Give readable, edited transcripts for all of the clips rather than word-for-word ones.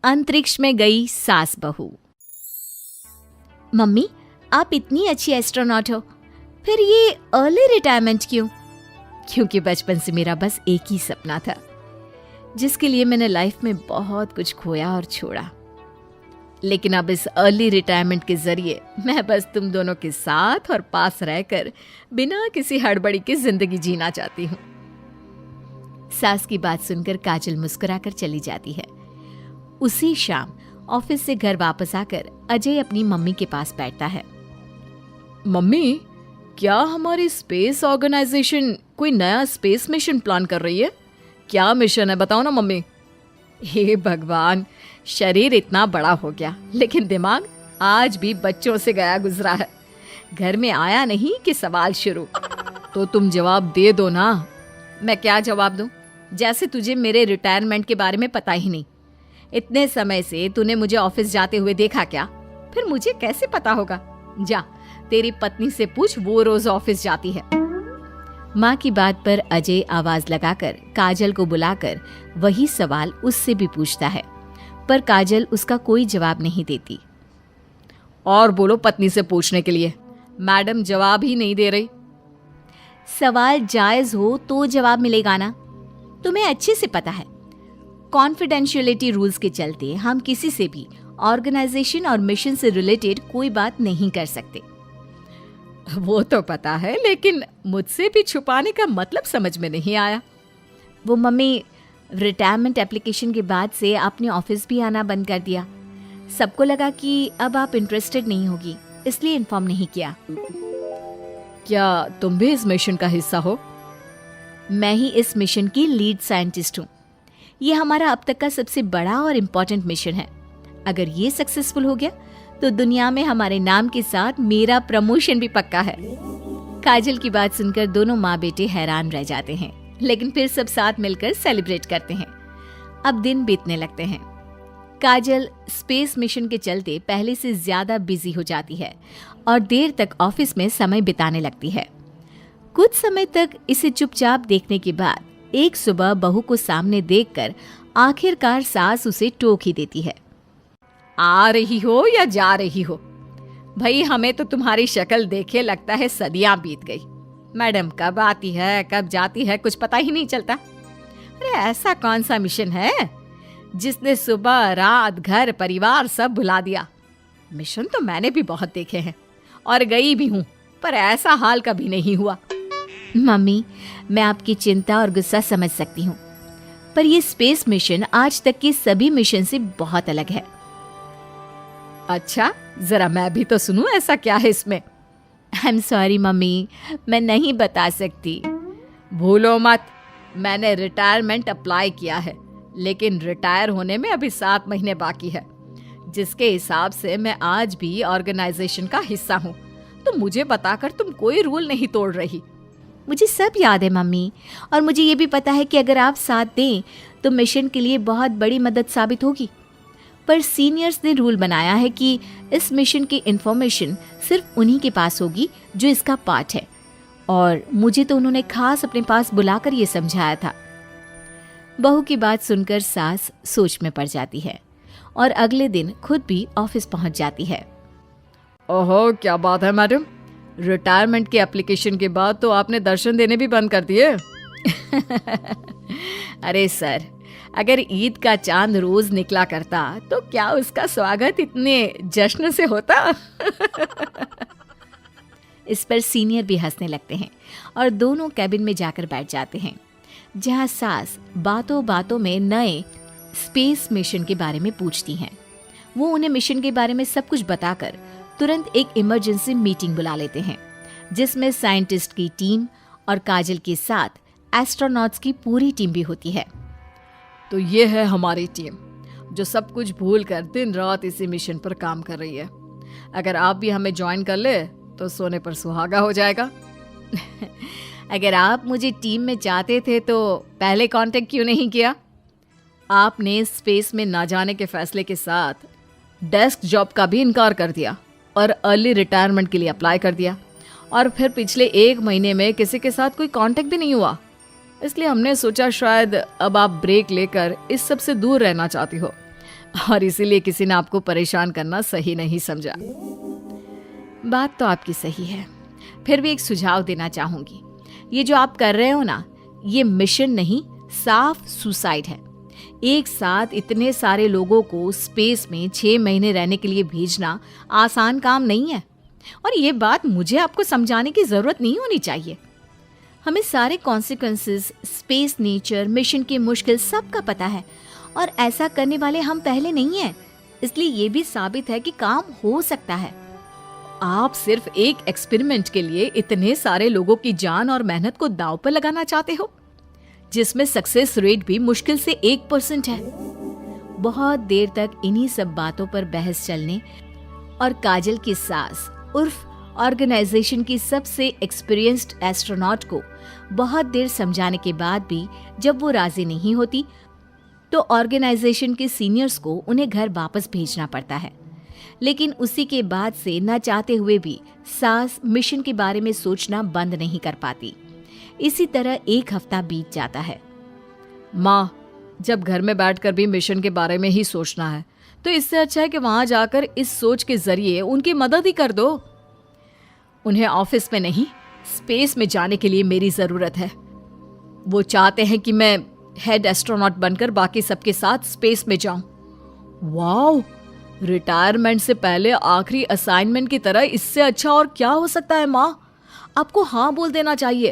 अंतरिक्ष में गई सास बहू। मम्मी, आप इतनी अच्छी एस्ट्रोनॉट हो, फिर ये अर्ली रिटायरमेंट क्यों? क्योंकि बचपन से मेरा बस एक ही सपना था, जिसके लिए मैंने लाइफ में बहुत कुछ खोया और छोड़ा। लेकिन अब इस अर्ली रिटायरमेंट के जरिए मैं बस तुम दोनों के साथ और पास रहकर बिना किसी हड़बड़ी के जिंदगी जीना चाहती हूँ। सास की बात सुनकर काजल मुस्कुराकर चली जाती है। उसी शाम ऑफिस से घर वापस आकर अजय अपनी मम्मी के पास बैठता है। मम्मी, क्या हमारी स्पेस ऑर्गेनाइजेशन कोई नया स्पेस मिशन प्लान कर रही है? क्या मिशन है, बताओ ना मम्मी। हे भगवान, शरीर इतना बड़ा हो गया लेकिन दिमाग आज भी बच्चों से गया गुजरा है। घर में आया नहीं कि सवाल शुरू। तो तुम जवाब दे दो ना। मैं क्या जवाब दूं? जैसे तुझे मेरे रिटायरमेंट के बारे में पता ही नहीं। इतने समय से तूने मुझे ऑफिस जाते हुए देखा क्या? फिर मुझे कैसे पता होगा? जा, तेरी पत्नी से पूछ, वो रोज ऑफिस जाती है। माँ की बात पर अजय आवाज लगाकर काजल को बुलाकर वही सवाल उससे भी पूछता है, पर काजल उसका कोई जवाब नहीं देती। और बोलो पत्नी से पूछने के लिए, मैडम जवाब ही नहीं दे रही। सवाल जायज हो तो जवाब मिलेगा ना, तुम्हें अच्छे से पता है। कॉन्फिडेंशियलिटी रूल्स के चलते हम किसी से भी ऑर्गेनाइजेशन और मिशन से रिलेटेड कोई बात नहीं कर सकते। वो तो पता है, लेकिन मुझसे भी छुपाने का मतलब समझ में नहीं आया। वो मम्मी, रिटायरमेंट एप्लीकेशन के बाद से आपने ऑफिस भी आना बंद कर दिया। सबको लगा कि अब आप इंटरेस्टेड नहीं होगी, इसलिए इन्फॉर्म नहीं किया। क्या तुम भी इस मिशन का हिस्सा हो? मैं ही इस मिशन की लीड साइंटिस्ट हूँ। ये हमारा अब तक का सबसे बड़ा और इम्पोर्टेंट मिशन है। अगर ये सक्सेसफुल हो गया तो दुनिया में हमारे नाम के साथ मेरा प्रमोशन भी पक्का है। काजल की बात सुनकर दोनों माँ बेटे हैरान रह जाते हैं, लेकिन फिर सब साथ मिलकर सेलिब्रेट करते हैं। अब दिन बीतने लगते हैं। काजल स्पेस मिशन के चलते पहले से ज्यादा बिजी हो जाती है और देर तक ऑफिस में समय बिताने लगती है। कुछ समय तक इसे चुपचाप देखने के बाद एक सुबह बहू को सामने देखकर आखिरकार सास उसे टोक ही देती है। आ रही हो या जा रही हो? भाई, हमें तो तुम्हारी शक्ल देखे लगता है सदियां बीत गई। मैडम कब आती है कब जाती है कुछ पता ही नहीं चलता। अरे ऐसा कौन सा मिशन है जिसने सुबह रात घर परिवार सब भुला दिया? मिशन तो मैंने भी बहुत देखे हैं और गई भी हूँ, पर ऐसा हाल कभी नहीं हुआ। मम्मी, मैं आपकी चिंता और गुस्सा समझ सकती हूँ, पर ये स्पेस मिशन आज तक के सभी मिशन से बहुत अलग है। अच्छा, जरा मैं भी तो सुनूं, ऐसा क्या है इसमें? आई एम सॉरी मम्मी, मैं नहीं बता सकती। भूलो मत, मैंने रिटायरमेंट अप्लाई किया है, लेकिन रिटायर होने में अभी 7 महीने बाकी है, जिसके हिसाब से मैं आज भी ऑर्गेनाइजेशन का हिस्सा हूँ। तो मुझे बताकर तुम कोई रूल नहीं तोड़ रही। मुझे सब याद है मम्मी, और मुझे ये भी पता है कि अगर आप साथ दें तो मिशन के लिए बहुत बड़ी मदद साबित होगी। पर सीनियर्स ने रूल बनाया है कि इस मिशन की इंफॉर्मेशन सिर्फ उन्हीं के पास होगी जो इसका पार्ट है, और मुझे तो उन्होंने खास अपने पास बुलाकर ये समझाया था। बहू की बात सुनकर सास सोच में पड़ जाती है और अगले दिन खुद भी ऑफिस पहुंच जाती है। ओहो, क्या बात है मैडम, रिटायरमेंट के एप्लीकेशन के बाद तो आपने दर्शन देने भी बंद कर दिए। अरे सर, अगर ईद का चांद रोज निकला करता तो क्या उसका स्वागत इतने जश्न से होता? इस पर सीनियर भी हंसने लगते हैं और दोनों कैबिन में जाकर बैठ जाते हैं, जहां सास बातों बातों में नए स्पेस मिशन के बारे में पूछती हैं। वो उन्हें मिशन के बारे में सब कुछ बताकर तुरंत एक इमरजेंसी मीटिंग बुला लेते हैं, जिसमें साइंटिस्ट की टीम और काजल के साथ एस्ट्रोनॉट्स की पूरी टीम भी होती है। तो ये है हमारी टीम, जो सब कुछ भूल कर दिन रात इसी मिशन पर काम कर रही है। अगर आप भी हमें ज्वाइन कर ले तो सोने पर सुहागा हो जाएगा। अगर आप मुझे टीम में चाहते थे तो पहले कांटेक्ट क्यों नहीं किया? आपने स्पेस में ना जाने के फैसले के साथ डेस्क जॉब का भी इनकार कर दिया और अर्ली रिटायरमेंट के लिए अप्लाई कर दिया, और फिर पिछले 1 महीने में किसी के साथ कोई कांटेक्ट भी नहीं हुआ। इसलिए हमने सोचा शायद अब आप ब्रेक लेकर इस सब से दूर रहना चाहती हो। और इसीलिए किसी ने आपको परेशान करना सही नहीं समझा। बात तो आपकी सही है, फिर भी एक सुझाव देना चाहूंगी। ये जो आप कर रहे हो ना, ये मिशन नहीं, साफ सुसाइड है। एक साथ इतने सारे लोगों को स्पेस में 6 महीने रहने के लिए भेजना आसान काम नहीं है। और ये बात मुझे आपको समझाने की जरूरत नहीं होनी चाहिए। हमें सारे कॉन्सिक्वेंसेस, स्पेस नेचर, मिशन की मुश्किल सबका पता है, और ऐसा करने वाले हम पहले नहीं हैं। इसलिए ये भी साबित है कि काम हो सकता है। आप सिर्फ एक एक्सपेरिमेंट के लिए इतने सारे लोगों की जान और मेहनत को दांव पर लगाना चाहते हो, जिसमें सक्सेस रेट भी मुश्किल से 1% है। बहुत देर तक इन्हीं सब बातों पर बहस चलने और काजल की सास उर्फ ऑर्गेनाइजेशन की सबसे एक्सपीरियंस्ड एस्ट्रोनॉट को बहुत देर समझाने के बाद भी जब वो राजी नहीं होती, तो ऑर्गेनाइजेशन के सीनियर्स को उन्हें घर वापस भेजना पड़ता है। लेकिन उसी के बाद से न चाहते हुए भी सास मिशन के बारे में सोचना बंद नहीं कर पाती। इसी तरह 1 हफ्ता बीत जाता है। माँ, जब घर में बैठकर भी मिशन के बारे में ही सोचना है, तो इससे अच्छा है कि वहां जाकर इस सोच के जरिए उनकी मदद ही कर दो। उन्हें ऑफिस में नहीं, स्पेस में जाने के लिए मेरी जरूरत है। वो चाहते हैं कि मैं हेड एस्ट्रोनॉट बनकर बाकी सबके साथ स्पेस में जाऊं। वाओ, रिटायरमेंट से पहले आखिरी असाइनमेंट की तरह इससे अच्छा और क्या हो सकता है माँ? आपको हाँ बोल देना चाहिए।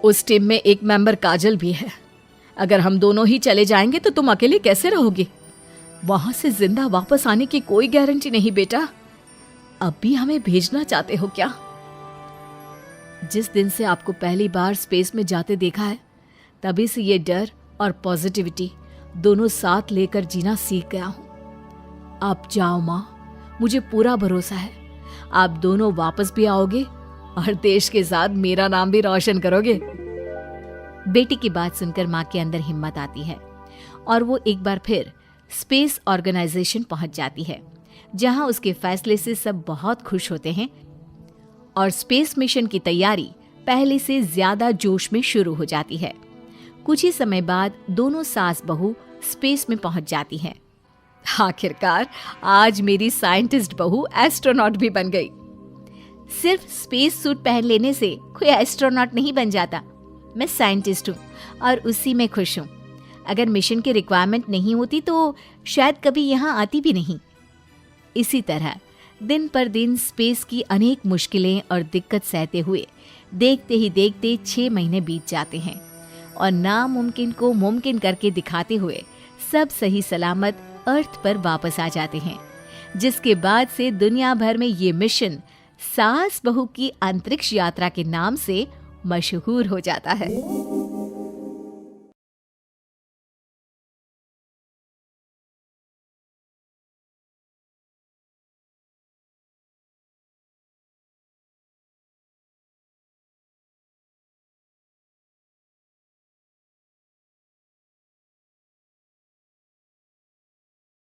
उस टीम में एक मेंबर काजल भी है। अगर हम दोनों ही चले जाएंगे तो तुम अकेले कैसे रहोगे? वहां से जिंदा वापस आने की कोई गारंटी नहीं बेटा। अब भी हमें भेजना चाहते हो क्या? जिस दिन से आपको पहली बार स्पेस में जाते देखा है, तभी से ये डर और पॉजिटिविटी दोनों साथ लेकर जीना सीख गया हूं। आप जाओ माँ, मुझे पूरा भरोसा है आप दोनों वापस भी आओगे और देश के साथ मेरा नाम भी रोशन करोगे। बेटी की बात सुनकर माँ के अंदर हिम्मत आती है और वो एक बार फिर स्पेस ऑर्गेनाइजेशन पहुंच जाती है, जहां उसके फैसले से सब बहुत खुश होते हैं और स्पेस मिशन की तैयारी पहले से ज्यादा जोश में शुरू हो जाती है। कुछ ही समय बाद दोनों सास बहू स्पेस में पहुंच जाती हैं। आखिरकार आज मेरी साइंटिस्ट बहू एस्ट्रोनॉट भी बन गई। सिर्फ स्पेस सूट पहन लेने से कोई एस्ट्रोनॉट नहीं बन जाता। मैं साइंटिस्ट हूँ और उसी में खुश हूँ। अगर मिशन की रिक्वायरमेंट नहीं होती तो शायद कभी यहाँ आती भी नहीं। इसी तरह दिन पर दिन स्पेस की अनेक मुश्किलें और दिक्कत सहते हुए देखते ही देखते 6 महीने बीत जाते हैं और नामुमकिन को मुमकिन करके दिखाते हुए सब सही सलामत अर्थ पर वापस आ जाते हैं, जिसके बाद से दुनिया भर में ये मिशन सास बहू की अंतरिक्ष यात्रा के नाम से मशहूर हो जाता है।